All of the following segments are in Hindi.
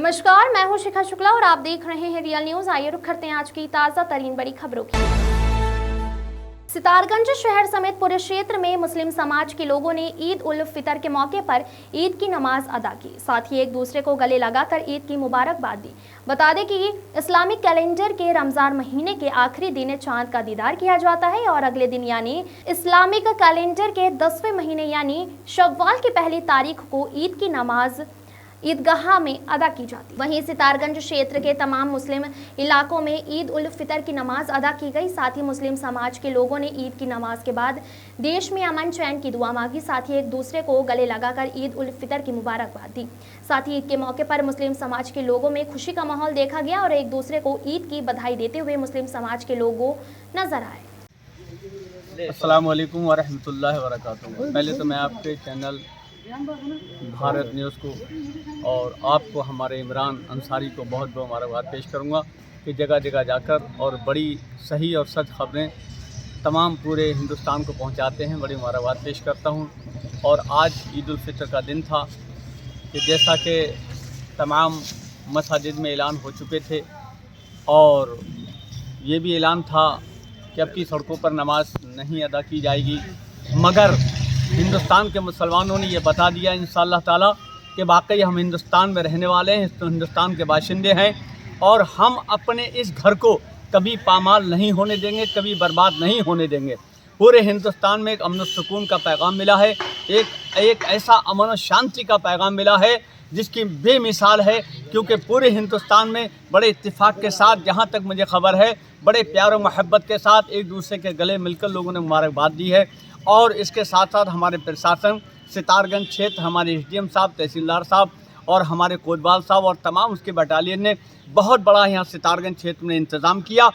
नमस्कार, मैं हूं शिखा शुक्ला और आप देख रहे हैं रियल न्यूज। आइए रुख करते हैं आज की ताजा तरीन बड़ी खबरों की। सितारगंज शहर समेत पूरे क्षेत्र में मुस्लिम समाज के लोगों ने ईद उल फितर के मौके पर ईद की नमाज अदा की, साथ ही एक दूसरे को गले लगाकर ईद की मुबारकबाद दी। बता दें कि इस्लामिक कैलेंडर के रमजान महीने के आखिरी दिन चांद का दीदार किया जाता है और अगले दिन यानी इस्लामिक कैलेंडर के 10वें महीने यानी शव्वाल की पहली तारीख को ईद की नमाज ईदगाह में अदा की जाती। वहीं सितारगंज क्षेत्र के तमाम मुस्लिम इलाकों में ईद उल फितर की नमाज अदा की गई। साथ ही मुस्लिम समाज के लोगों ने ईद की नमाज के बाद देश में अमन चैन की दुआ मांगी, साथ ही एक दूसरे को गले लगाकर ईद उल फितर की मुबारकबाद दी। साथ ही ईद के मौके पर मुस्लिम समाज के लोगों में खुशी का माहौल देखा गया और एक दूसरे को ईद की बधाई देते हुए मुस्लिम समाज के लोगों नजर आए। अस्सलाम वालेकुम व रहमतुल्लाहि व बरकातुहू। पहले तो मैं आपके चैनल भारत न्यूज़ को और आपको हमारे इमरान अंसारी को बहुत बहुत मुबारकबाद पेश करूंगा कि जगह जगह जाकर और बड़ी सही और सच खबरें तमाम पूरे हिंदुस्तान को पहुंचाते हैं। बड़ी मुबारकबाद पेश करता हूं। और आज ईद उल फितर का दिन था कि जैसा कि तमाम मसाजिद में ऐलान हो चुके थे और ये भी ऐलान था कि अब की सड़कों पर नमाज नहीं अदा की जाएगी, मगर हिंदुस्तान के मुसलमानों ने ये बता दिया इंशाअल्लाह ताला कि वाकई हम हिंदुस्तान में रहने वाले हैं, तो हिंदुस्तान के बाशिंदे हैं और हम अपने इस घर को कभी पामाल नहीं होने देंगे, कभी बर्बाद नहीं होने देंगे। पूरे हिंदुस्तान में एक अमन सुकून का पैगाम मिला है, एक ऐसा अमन और शांति का पैगाम मिला है जिसकी बेमिसाल है, क्योंकि पूरे हिंदुस्तान में बड़े इत्तेफाक के साथ, जहाँ तक मुझे खबर है, बड़े प्यार और मोहब्बत के साथ एक दूसरे के गले मिलकर लोगों ने मुबारकबाद दी है। और इसके साथ साथ हमारे प्रशासन, सितारगंज क्षेत्र, हमारे एसडीएम साहब, तहसीलदार साहब और हमारे कोतवाल साहब और तमाम उसके बटालियन ने बहुत बड़ा यहाँ सितारगंज क्षेत्र में इंतज़ाम किया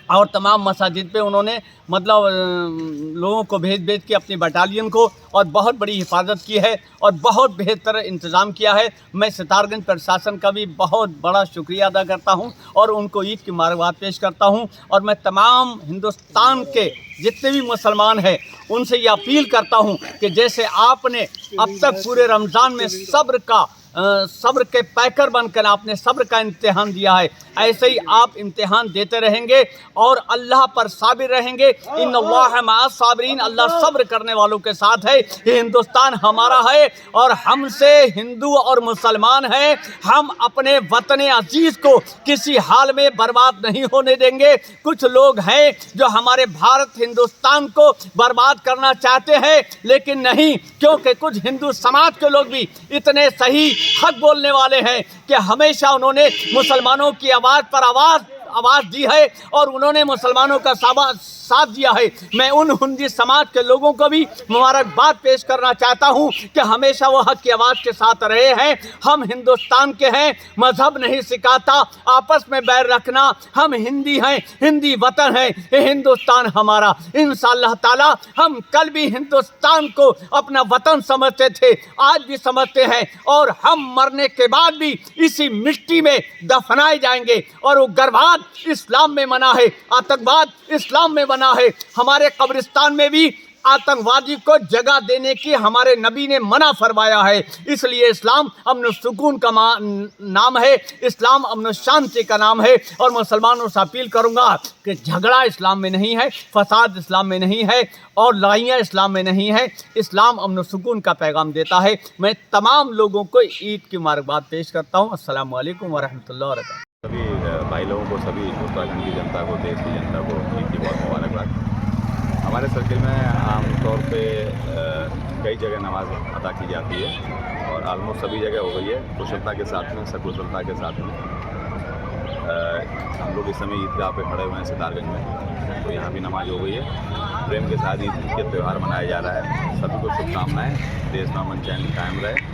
और तमाम मसाजिद पे उन्होंने मतलब लोगों को भेज के अपनी बटालियन को और बहुत बड़ी हिफाजत की है और बहुत बेहतर इंतज़ाम किया है। मैं सितारगंज प्रशासन का भी बहुत बड़ा शुक्रिया अदा करता हूं और उनको ईद की मुबारकबाद पेश करता हूं। और मैं तमाम हिंदुस्तान के जितने भी मुसलमान हैं उनसे ये अपील करता हूं कि जैसे आपने अब तक पूरे रमज़ान में सब्र के पैकर बनकर आपने सब्र का इम्तिहान दिया है, ऐसे ही आप इम्तिहान देते रहेंगे और अल्लाह पर साबिर रहेंगे। इन्नल्लाह मअस साबिरीन, अल्लाह सब्र करने वालों के साथ है। ये हिंदुस्तान हमारा है और हमसे हिंदू और मुसलमान हैं। हम अपने वतन अजीज़ को किसी हाल में बर्बाद नहीं होने देंगे। कुछ लोग हैं जो हमारे भारत हिंदुस्तान को बर्बाद करना चाहते हैं, लेकिन नहीं, क्योंकि कुछ हिंदू समाज के लोग भी इतने सही हक बोलने वाले हैं कि हमेशा उन्होंने मुसलमानों की आवाज़ पर आवाज़ दी है और उन्होंने मुसलमानों का साथ दिया है। मैं उन हिंदी समाज के लोगों को भी मुबारकबाद पेश करना चाहता हूं कि हमेशा वो हक की आवाज़ के साथ रहे हैं। हम हिंदुस्तान के हैं, मजहब नहीं सिखाता आपस में बैर रखना। हम हिंदी हैं, हिंदी वतन है, ये हिंदुस्तान हमारा। इंशाअल्लाह ताला हम कल भी हिंदुस्तान को अपना वतन समझते थे, आज भी समझते हैं और हम मरने के बाद भी इसी मिट्टी में दफनाए जाएंगे। और वो गर्भात इस्लाम में मना है, आतंकवाद इस्लाम में मना है। हमारे कब्रिस्तान में भी आतंकवादी को जगह देने की हमारे नबी ने मना फरमाया है। इसलिए इस्लाम अमन सुकून का नाम है, इस्लाम अमन शांति का नाम है। और मुसलमानों से अपील करूंगा कि झगड़ा इस्लाम में नहीं है, फसाद इस्लाम में नहीं है और लड़ाइयाँ इस्लाम में नहीं है। इस्लाम अमन सुकून का पैगाम देता है। मैं तमाम लोगों को ईद की मुबारकबाद पेश करता हूँ। अस्सलाम वालेकुम व रहमतुल्लाहि व बरकातुहू। सभी भाई लोगों को, सभी उत्तराखंड की जनता को, देश की जनता को ईद की बहुत मुबारकबाद। हमारे सर्किल में आमतौर पे कई जगह नमाज अदा की जाती है और ऑलमोस्ट सभी जगह हो गई है, कुशलता के साथ में, सकुशलता के साथ में। हम लोग इस समय ईदगाह पे खड़े हुए हैं सितारगंज में, तो यहाँ भी नमाज हो गई है। प्रेम के साथ ईद के त्यौहार मनाया जा रहा है। सभी को शुभकामनाएँ। देश में अमन चैन कायम रहे।